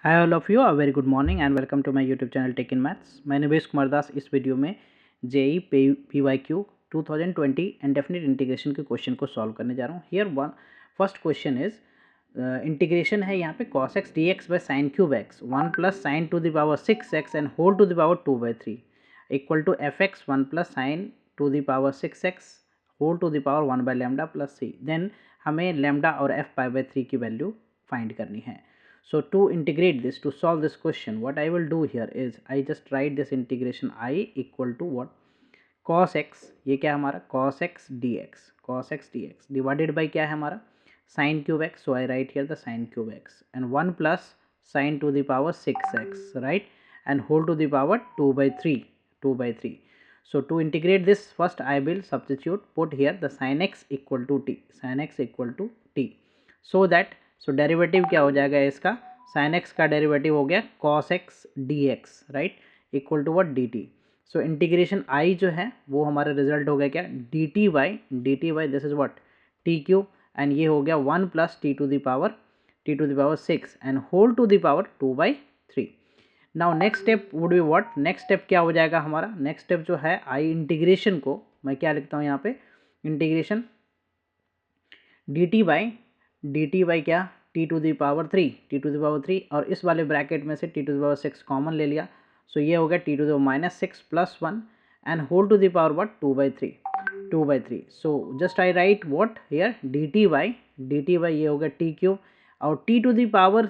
Hi all of you, a very good morning and welcome to my YouTube channel Tech in Maths. मैं निवेश कुमार दास इस video में JEE PYQ 2020 and definite integration के question को solve करने जा रहा हूँ. Here one first question is integration है यहाँ पे cos x dx by sine cube x 1 plus sine to the power 6x and whole to the power 2/3 equal to f x 1 plus sine to the power 6x whole to the power 1 by lambda plus C. Then हमें lambda और F pi by 3 की value find करनी है. So to integrate this, to solve this question, what I will do here is I just write this integration I equal to what? Cos x, ये क्या है हमारा cos x dx divided by क्या है हमारा sin cube x. So I write here the sin cube x and 1 plus sin to the power 6x, right, and whole to the power 2/3. So to integrate this, first I will substitute, put here the sin x equal to t, so that derivative क्या हो जाएगा इसका, sin x का derivative हो गया cos x dx, right, equal to what dt. So integration I जो है वो हमारा रिजल्ट हो गया क्या, dt by this is what t cube, and ये हो गया 1 plus t to the power 6 and whole to the power 2/3. Now next step would be what, next step क्या हो जाएगा हमारा, नेक्स्ट स्टेप जो है I इंटीग्रेशन को मैं क्या लिखता हूँ यहाँ पे, इंटीग्रेशन dt बाई क्या, टी टू दी पावर 3 और इस वाले ब्रैकेट में से T to the power 6 common ले लिया. सो ये हो गया T to the power -6 plus 1 and whole to the power what 2/3. So just I write what here D T by ये हो गया टी क्यूब और टी टू दी पावर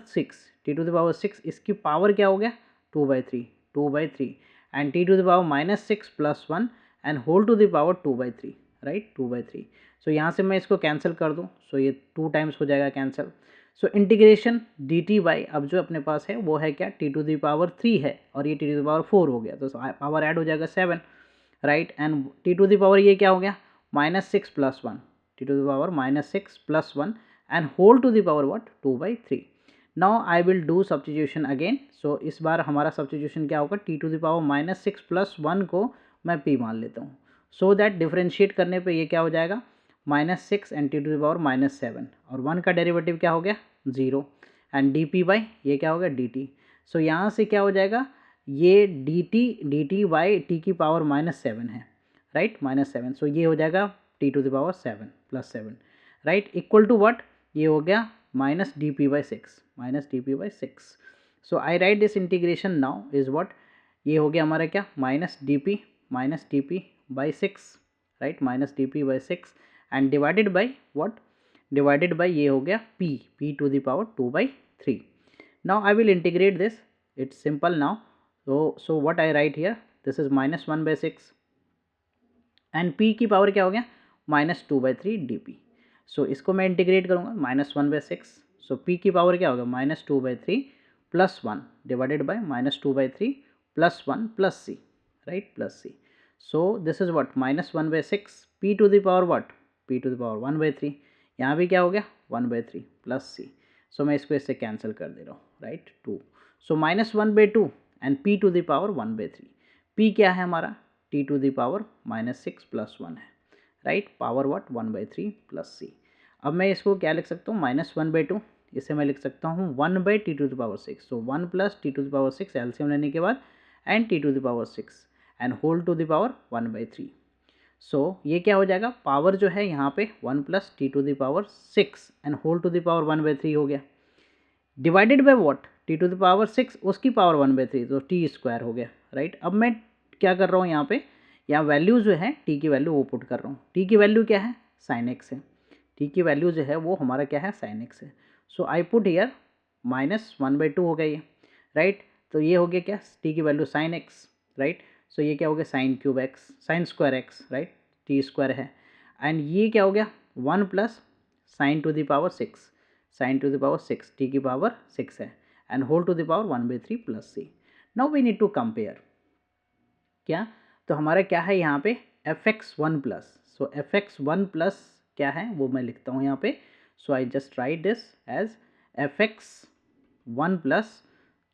6 इसकी पावर क्या हो गया 2/3 and T to the power -6 plus 1 and whole to the power 2/3, right 2/3. So यहाँ से मैं इसको कैंसिल कर दूँ, सो ये 2 टाइम्स हो जाएगा cancel. So integration D T by अब जो अपने पास है वो है क्या, टी टू दी पावर 3 है और ये टी टू दी पावर 4 हो गया, तो पावर ऐड हो जाएगा 7, right, and T to the power ये क्या हो गया -6 plus 1, T to the power -6 plus 1 and whole to the power what 2/3. Now I will do substitution again. So इस बार हमारा सब्स्टिट्यूशन क्या होगा, T to the power -6 plus 1 को मैं पी मान लेता हूँ, सो दैट डिफ्रेंशिएट करने पे ये क्या हो जाएगा -6 and T to the power -7 और 1 का डेरिवेटिव क्या हो गया 0 एंड डी पी बाई ये क्या हो गया डी टी. सो यहाँ से क्या हो जाएगा, ये डी टी बाई टी की पावर -7 है, राइट -7. सो ये हो जाएगा T to the power 7 plus 7, right, equal to what, ये हो गया -D P by 6. So I write this integration now is what, ये हो गया हमारा क्या -D P by 6, right, -D P by 6 and divided by what, divided by ये हो गया p to the power 2/3. Now I will integrate this, it's simple now. So what I write here, this is -1/6 and p की power क्या हो गया -2/3 dp. सो इसको मैं integrate करूँगा -1/6, सो p की पावर क्या होगा -2/3 plus 1 divided by -2/3 plus 1 plus c, right, plus c. So this is what -1/6 p to the power what, p to the power 1/3, यहाँ भी क्या हो गया 1/3 प्लस c. सो मैं इसको इससे कैंसिल कर दे रहा हूँ, right 2. So -1/2 and p to the power 1/3. p क्या है हमारा t to the power -6 plus 1 है, right, power what 1/3 plus c. अब मैं इसको क्या लिख सकता हूँ -1/2, इसे मैं लिख सकता हूँ 1/t to the power 6. So 1 plus t to the power 6 LCM लेने के बाद and t to the power 6 and whole to the power 1/3. So ये क्या हो जाएगा, पावर जो है यहाँ पे 1 plus T to the power 6 and whole to the power 1/3 हो गया, divided by what T to the power 6 उसकी पावर 1/3, तो टी स्क्वायर हो गया, राइट. अब मैं क्या कर रहा हूँ यहाँ पे, यहाँ वैल्यू जो है टी की वैल्यू वो पुट कर रहा हूँ. टी की वैल्यू क्या है साइन एक्स है, टी की वैल्यू जो है वो हमारा क्या है साइन एक्स है. सो आई पुट हियर -1/2 हो गया ये, राइट. तो ये हो गया क्या, टी की value sine x, right. So ये क्या हो गया sine cube x, sine square x, right, T square है, एंड ये क्या हो गया 1 plus sine to the power 6 T की पावर 6 है and whole to the power 1/3 plus C. Now we need to compare क्या, तो हमारा क्या है यहाँ पे fx1 प्लस. सो fx1 प्लस क्या है वो मैं लिखता हूँ यहाँ पे. So I just write this as fx1 plus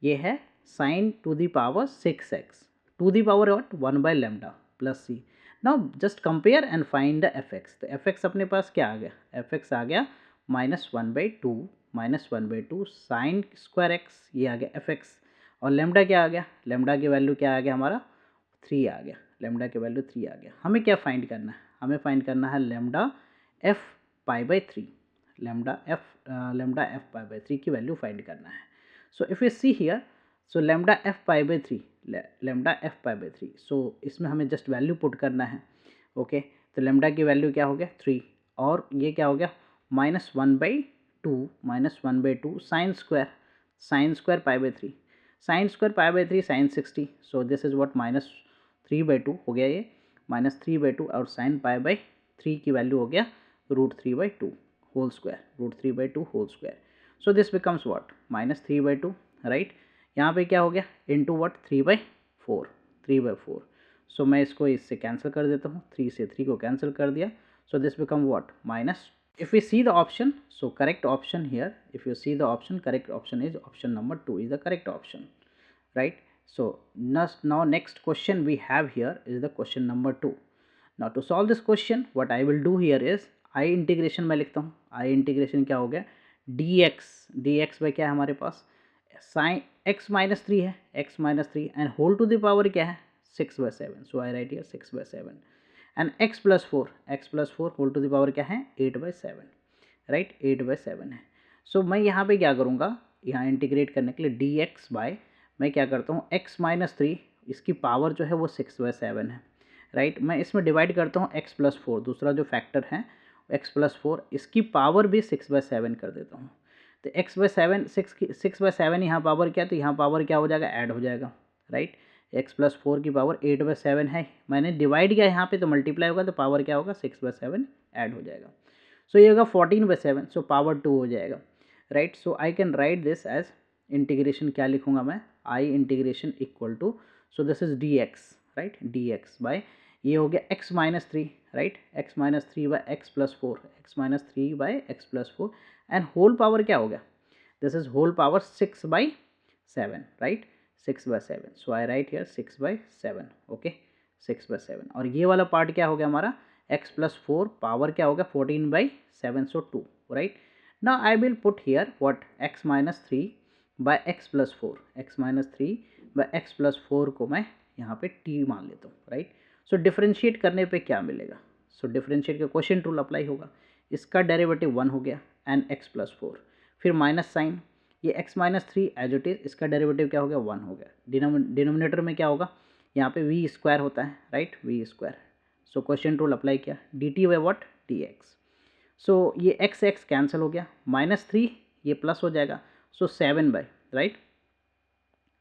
ये है sine to the power 6x to the power what 1 by lambda plus C. Now just compare and find the F X. तो एफ एक्स अपने पास क्या आ गया, F x आ गया -1/2 -1/2 sine square x, ये आ गया एफ एक्स, और लेमडा क्या आ गया, लेमडा की वैल्यू क्या आ गया हमारा 3 आ गया, लेमडा की वैल्यू 3 आ गया। हमें क्या फाइंड करना है, हमें फाइंड करना है lambda F pi by 3, lambda F pi by 3 की वैल्यू फाइंड करना है। So if you see here, so lambda F pi by 3, lambda F pi by 3, सो इसमें हमें जस्ट वैल्यू पुट करना है। ओके, तो लेमडा की वैल्यू क्या हो गया 3, और ये क्या हो गया -1/2 -1/2 sine square pi by 3, sine square pi by 3 sine 60, so this is what -3/2 हो गया, ये -3/2, और साइन पाई बाई 3 की वैल्यू हो गया √3/2 whole square, √3/2 whole square. So this becomes what -3/2, right. यहाँ पे क्या हो गया इंटू व्हाट 3/4, सो मैं इससे कैंसिल कर देता हूँ, 3 से 3 को कैंसिल कर दिया, so this become what minus. If we see the option, so correct option here, if you see the option, correct option is option number 2 is the correct option, right? So now next question we have here is the question number 2. Now to solve this question, what I will do here is I integration में लिखता हूँ, I integration क्या हो गया dx by क्या है हमारे पास sin x minus 3 है, x minus 3 and whole to the power क्या है 6/7, so I write here 6/7 and x plus four whole to the power क्या है 8/7, राइट 8/7 है। सो मैं यहाँ पे क्या करूँगा, यहाँ इंटीग्रेट करने के लिए dx बाय मैं क्या करता हूँ x माइनस 3, इसकी पावर जो है वो 6/7 है, राइट। मैं इसमें डिवाइड करता हूँ x प्लस 4, दूसरा जो फैक्टर है x प्लस 4, इसकी पावर भी 6/7 कर देता हूँ। तो x/7 6/7 यहाँ पावर क्या, तो यहाँ पावर क्या हो जाएगा ऐड हो जाएगा, राइट। x प्लस 4 की पावर 8/7 है, मैंने डिवाइड किया यहाँ पे तो मल्टीप्लाई होगा, तो पावर क्या होगा 6/7 ऐड हो जाएगा। सो ये होगा 14/7, सो पावर 2 हो जाएगा, right. So I can write this as integration, क्या लिखूंगा मैं I integration equal to, so this is dx, right dx by ये हो गया x minus 3, right x minus 3 by x plus 4, x minus 3 by x plus 4 and whole power क्या हो गया, this is whole power 6/7, right 6/7, so I write here 6/7, okay 6/7, और ये वाला part क्या हो गया हमारा x प्लस 4 पावर क्या हो गया 14/7, so 2, right. Now I will put here what x minus 3 by x plus 4, x minus 3 by x plus 4 को मैं यहाँ पे t मान लेता हूँ, राइट। सो डिफ्रेंशिएट करने पे क्या मिलेगा, सो डिफ्रेंशिएट का क्वेश्चन रूल अप्लाई होगा, इसका डेरिवेटिव 1 हो गया एंड x प्लस 4, फिर माइनस साइन ये x minus 3 as it is, इसका डेरिवेटिव क्या हो गया 1 हो गया, डिनोमिनेटर में क्या होगा यहाँ पे v स्क्वायर होता है, right v square. So question rule apply किया dt बाई व्हाट dx, सो ये x कैंसिल हो गया, -3 ये प्लस हो जाएगा, so 7 by, right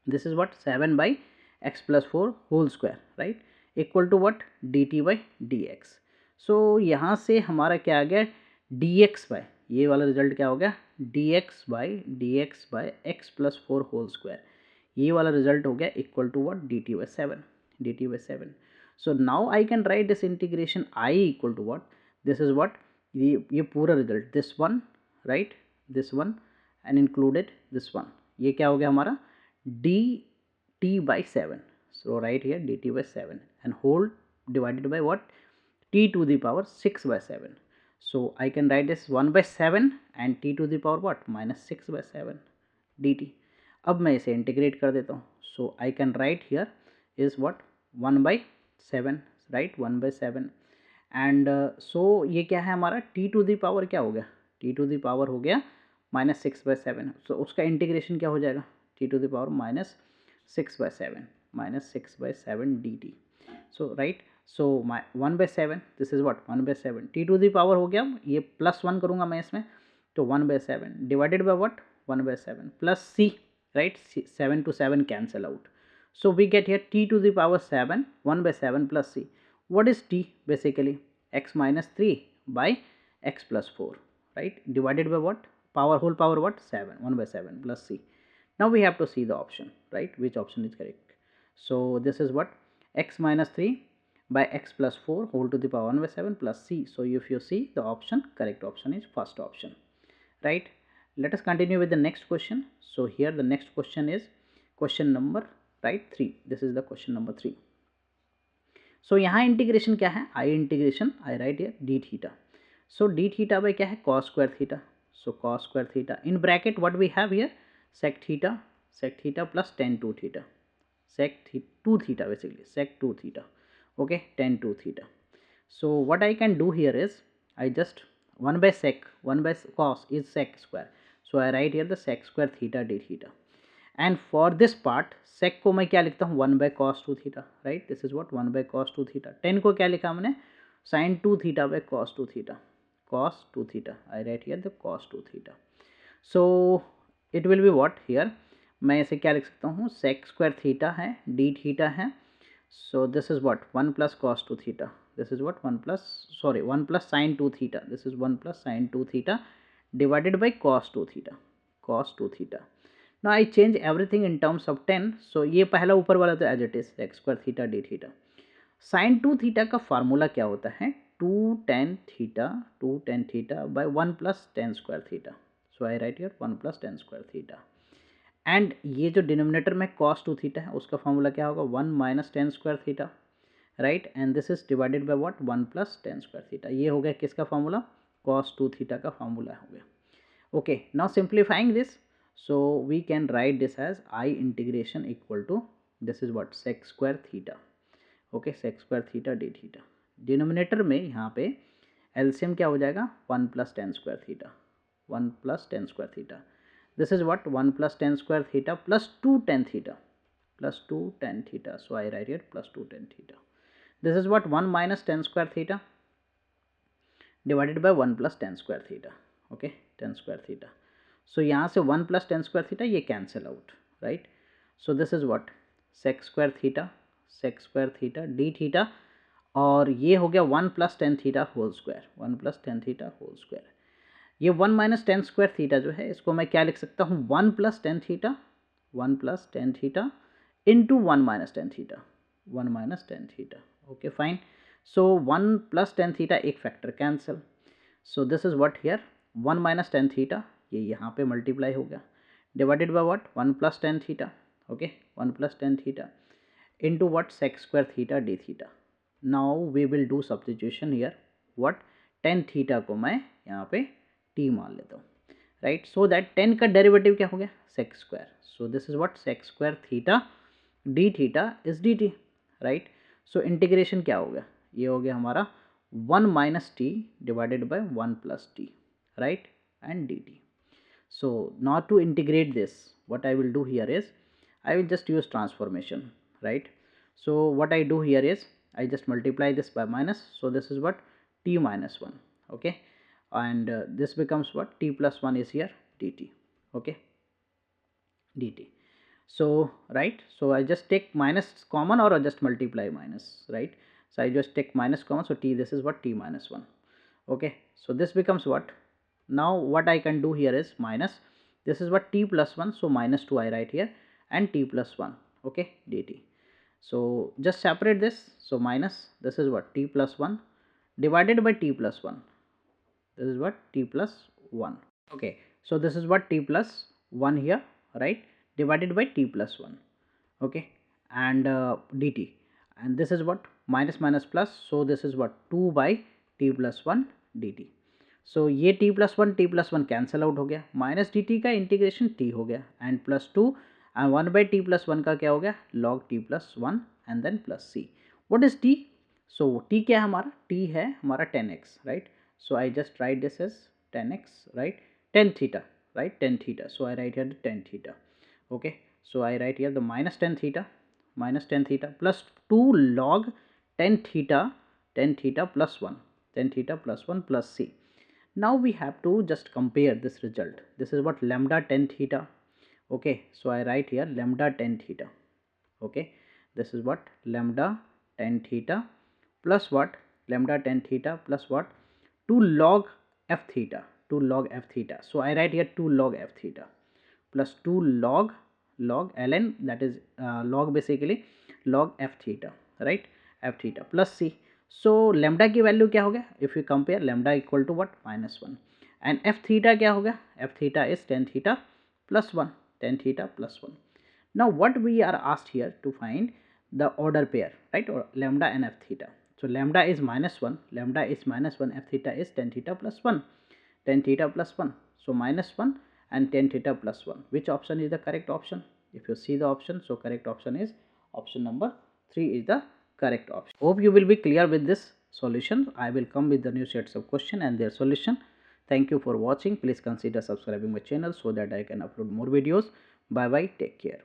this is what 7 by x plus 4 whole square, right equal to what dt by dx। सो यहाँ से हमारा क्या आ गया dx बाई, ये वाला रिजल्ट क्या हो गया dx by x plus 4 whole square, ये वाला रिजल्ट हो गया equal to what dt by 7। So now I can write this integration i equal to what, this is what ये पूरा result this one, right this one and included this one, ये क्या हो गया हमारा dt by 7, so right here dt by 7 and whole divided by what t to the power 6/7, so I can write this 1/7 and t to the power what -6/7 dt। अब मैं इसे integrate कर देता हूँ, so I can write here is what 1/7, right 1/7 and so ये क्या है हमारा t टू दी पावर क्या हो गया t टू दी पावर हो गया -6/7, सो उसका इंटीग्रेशन क्या हो जाएगा t to the power -6/7 dt, so right so 1/7 this is what 1/7 t to the power हो गया, ये +1 करूँगा मैं इसमें, तो 1/7 divided by what 1/7 plus c, right 7 to 7 cancel out, so we get here t to the power 7 1/7 plus c, what is t basically x minus 3 by x plus 4, right divided by what power whole power what 7 1/7 plus c। Now we have to see the option, right which option is correct, so this is what x minus 3 by x plus 4 whole to the power 1/7 plus c, so if you see the option correct option is first option, right। Let us continue with the next question, so here the next question is question number right 3, this is the question number 3। So यहाँ integration क्या है I integration I write here D theta, so D theta by क्या है cos square theta, So cos square theta. In bracket, what we have here? Sec theta plus tan 2 theta. Sec 2 theta basically. Sec 2 theta. Okay, tan 2 theta. So what I can do here is I just 1 by sec, 1 by cos is sec square. So I write here the sec square theta d theta. And for this part sec को मैं क्या लिखता हूँ 1 by cos 2 theta, right? This is what 1 by cos 2 theta. tan को क्या लिखा हमने sin 2 theta by cos 2 theta. Cos 2 theta. I write here the cos 2 theta. So it will be what here? मैं इसे क्या लिख सकता हूँ sec square theta है d theta है. So this is what 1 plus cos 2 theta. This is what 1 plus sin 2 theta. This is 1 plus sin 2 theta divided by cos 2 theta. Cos 2 theta. Now I change everything in terms of tan. So ये पहला ऊपर वाला तो as it is sec square theta d theta. sin 2 theta का formula क्या होता है 2 tan theta by 1 plus tan square theta. So I write here 1 plus tan square theta. And ये जो डिनोमिनेटर में cos 2 थीटा है उसका फॉर्मूला क्या होगा 1 minus tan square theta, right? And this is divided by what 1 plus tan square theta. ये हो गया किसका फॉर्मूला cos 2 थीटा का फॉर्मूला हो गया. Okay, now simplifying this, so we can write this as I integration equal to this is what sec square theta. Okay, sec square theta D theta. Denominator में यहाँ पे LCM क्या हो जाएगा 1 plus tan square theta. 1 plus tan square theta. This is what 1 plus tan square theta plus 2 tan theta plus 2 tan theta. So I write here plus 2 tan theta. This is what 1 minus tan square theta divided by 1 plus tan square theta. Okay, tan square theta. So यहाँ से 1 plus tan square theta ये cancel out, right? So this is what sec square theta d theta और ये हो गया 1 plus tan theta whole square. 1 plus tan theta whole square. ये 1 minus tan square theta जो है इसको मैं क्या लिख सकता हूँ 1 plus tan theta into 1 minus tan theta. Okay fine. So 1 plus tan theta एक factor cancel. So this is what here 1 minus tan theta ये यहाँ पे मल्टीप्लाई हो गया divided by what 1 plus tan theta. Okay, 1 plus tan theta into what sec square theta D theta. Now we will do substitution here. What tan theta को मैं यहाँ पे T मान लेता हूँ, राइट? सो दैट टेन का derivative क्या हो गया sec square. So this is what sec square theta D theta is D T, right? सो इंटीग्रेशन क्या हो गया ये हो गया हमारा 1 minus T divided by 1 plus T, right? And D T. So not to integrate this what I will do here is I will just use transformation, right? So what I do here is I just multiply this by minus. So this is what t minus 1, okay? And this becomes what t plus 1 is here dt. Okay, dt. So right, so I just take minus common or I just multiply minus, right? So I just take minus common, so t, this is what t minus 1. Okay, so this becomes what now what I can do here is minus, this is what t plus 1, so minus 2 I write here and t plus 1, okay, dt. So just separate this, so minus, this is what t plus 1 divided by t plus 1. This is what t plus 1. Okay, so this is what t plus 1 here, right, divided by t plus 1. Okay, and dt, and this is what minus minus plus, so this is what 2 by t plus 1 dt. So ये t plus 1 cancel out हो गया, minus dt का integration t हो गया and plus 2 and 1 by t plus 1 का क्या हो गया log t plus 1 and then plus c. What is t? So t क्या है हमारा, t है हमारा 10x, right? So I just write this as 10x, right? 10 theta, right? 10 theta. So I write here the 10 theta. Okay, so I write here the minus 10 theta plus 2 log 10 theta plus 1, 10 theta plus 1 plus c. Now we have to just compare this result. This is what lambda 10 theta. Okay, so I write here lambda 10 theta. Okay, this is what lambda 10 theta plus what lambda 10 theta plus what 2 log f theta, 2 log f theta. So I write here 2 log f theta plus 2 log ln, that is log basically log f theta, right? F theta plus c. So lambda की value क्या हो गया, if you compare lambda equal to what -1 and f theta क्या हो गया, f theta is tan theta plus 1, tan theta plus 1. Now what we are asked here to find the order pair, right, or lambda and f theta. So lambda is -1, f theta is tan theta plus 1, tan theta plus 1. So -1 and tan theta plus 1. Which option is the correct option? If you see the option, so correct option is option number 3 is the correct option. Hope you will be clear with this solution. I will come with the new sets of question and their solution. Thank you for watching. Please consider subscribing my channel so that I can upload more videos. Bye bye. Take care.